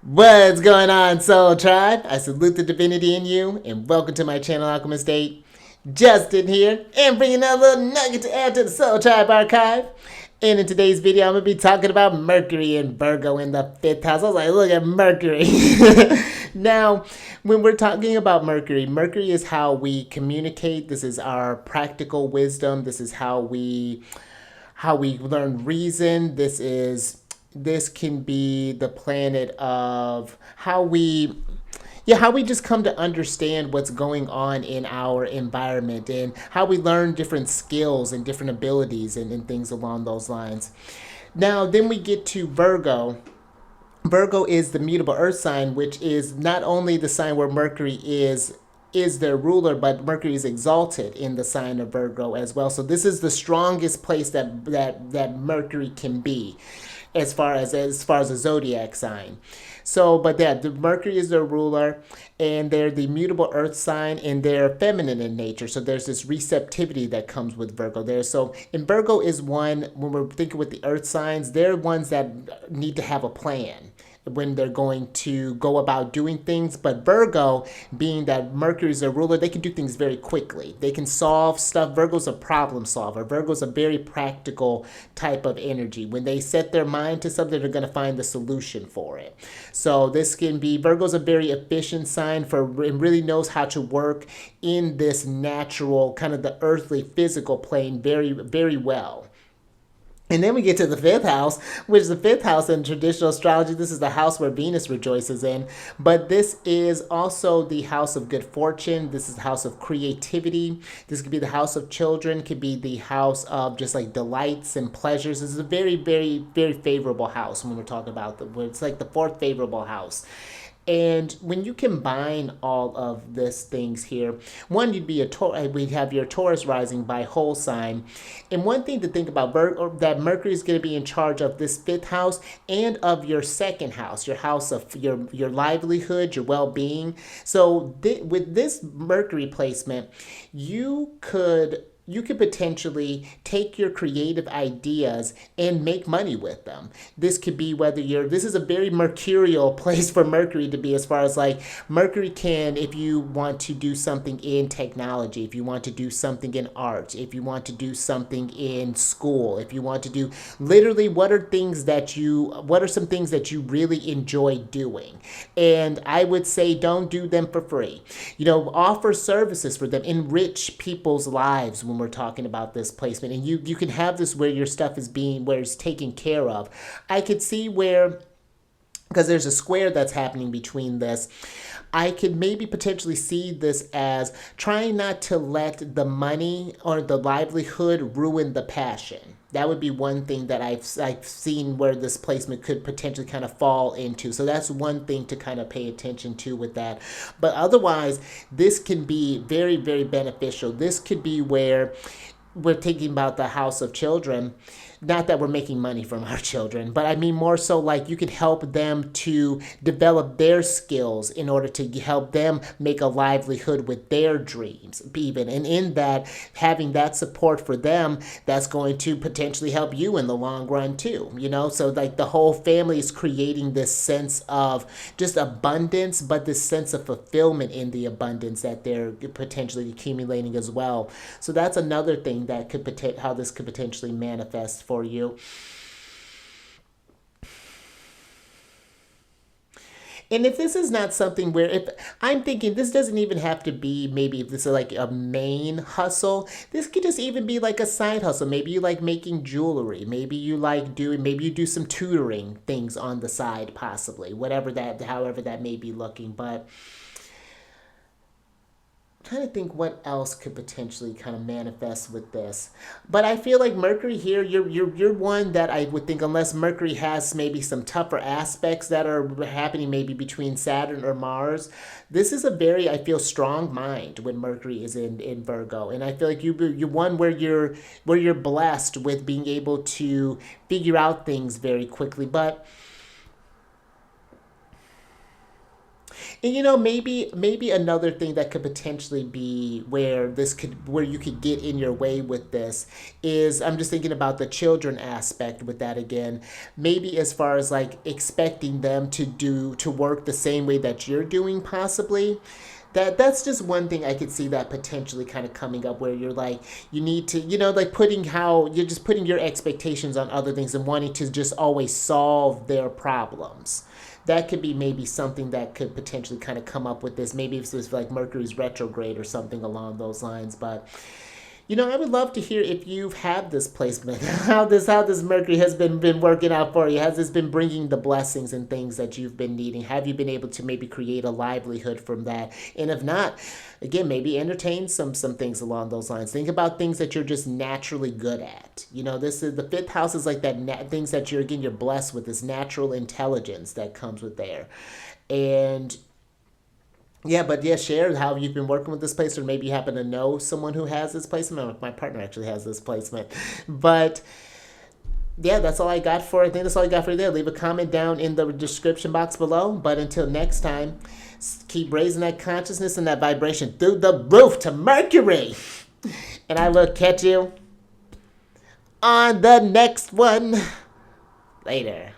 What's going on, Soul Tribe? I salute the divinity in you, and welcome to my channel, Alchemist. Justin here, and bringing a little nugget to add to the Soul Tribe archive. And in today's video, I'm going to be talking about Mercury and Virgo in the 5th house. I was like, look at Mercury. Now, when we're talking about Mercury, Mercury is how we communicate. This is our practical wisdom. This is how we learn reason. This can be the planet of how we just come to understand what's going on in our environment and how we learn different skills and different abilities and things along those lines. Now, then we get to Virgo. Virgo is the mutable earth sign, which is not only the sign where Mercury is their ruler, but Mercury is exalted in the sign of Virgo as well. So this is the strongest place that Mercury can be, as far as a zodiac sign. So, but yeah, the Mercury is their ruler, and they're the mutable Earth sign, and they're feminine in nature. So there's this receptivity that comes with Virgo there. So, and Virgo is one, when we're thinking with the Earth signs, they're ones that need to have a plan when they're going to go about doing things. But Virgo, being that Mercury is a ruler, they can do things very quickly. They can solve stuff. Virgo's a problem solver. Virgo's a very practical type of energy. When they set their mind to something, they're going to find the solution for it. So this can be, Virgo's a very efficient sign and really knows how to work in this natural, kind of the earthly, physical plane very, very well. And then we get to the 5th house, which is the 5th house in traditional astrology. This is the house where Venus rejoices in. But this is also the house of good fortune. This is the house of creativity. This could be the house of children, could be the house of just like delights and pleasures. This is a very, very, very favorable house when we're talking about it's like the 4th favorable house. And when you combine all of these things here, one, we'd have your Taurus rising by whole sign. And one thing to think about, that Mercury is going to be in charge of this 5th house and of your 2nd house, your house of your livelihood, your well-being. So with this Mercury placement, you could potentially take your creative ideas and make money with them. This could be this is a very mercurial place for Mercury to be, as far as like Mercury can, if you want to do something in technology, if you want to do something in art, if you want to do something in school, if you want to do literally what are some things that you really enjoy doing. And I would say don't do them for free. Offer services for them, enrich people's lives when we're talking about this placement. And you can have this where your stuff where it's taken care of. I could see where, because there's a square that's happening between this, I could maybe potentially see this as trying not to let the money or the livelihood ruin the passion. That would be one thing that I've seen where this placement could potentially kind of fall into. So that's one thing to kind of pay attention to with that. But otherwise, this can be very, very beneficial. This could be where we're thinking about the house of children. Not that we're making money from our children, but I mean more so like you can help them to develop their skills in order to help them make a livelihood with their dreams even. And in that, having that support for them, that's going to potentially help you in the long run too. So like the whole family is creating this sense of just abundance, but this sense of fulfillment in the abundance that they're potentially accumulating as well. So that's another thing that how this could potentially manifest for you. And if this is not something where, if I'm thinking this doesn't even have to be, maybe if this is like a main hustle, this could just even be like a side hustle. Maybe you like making jewelry. Maybe you do some tutoring things on the side, possibly, however that may be looking. But trying to think what else could potentially kind of manifest with this. But I feel like Mercury here, you're one that I would think, unless Mercury has maybe some tougher aspects that are happening maybe between Saturn or Mars, this is a very, I feel, strong mind when Mercury is in Virgo. And I feel like you're one where you're blessed with being able to figure out things very quickly. But And maybe another thing that could potentially be where you could get in your way with this is, I'm just thinking about the children aspect with that again. Maybe as far as like expecting them to work the same way that you're doing, possibly. That's just one thing I could see that potentially kind of coming up, where you're like, you need to, like putting how you're just putting your expectations on other things and wanting to just always solve their problems. That could be maybe something that could potentially kind of come up with this. Maybe if it was like Mercury's retrograde or something along those lines. But I would love to hear if you've had this placement, how this Mercury has been working out for you. Has this been bringing the blessings and things that you've been needing? Have you been able to maybe create a livelihood from that? And if not, again, maybe entertain some things along those lines. Think about things that you're just naturally good at. This is the fifth house, is like that things that you're blessed with, this natural intelligence that comes with there. And yeah, but yeah, share how you've been working with this placement. Maybe you happen to know someone who has this placement. My partner actually has this placement. But yeah, that's all I got for. I think that's all I got for you there. Leave a comment down in the description box below. But until next time, keep raising that consciousness and that vibration through the roof to Mercury. And I will catch you on the next one. Later.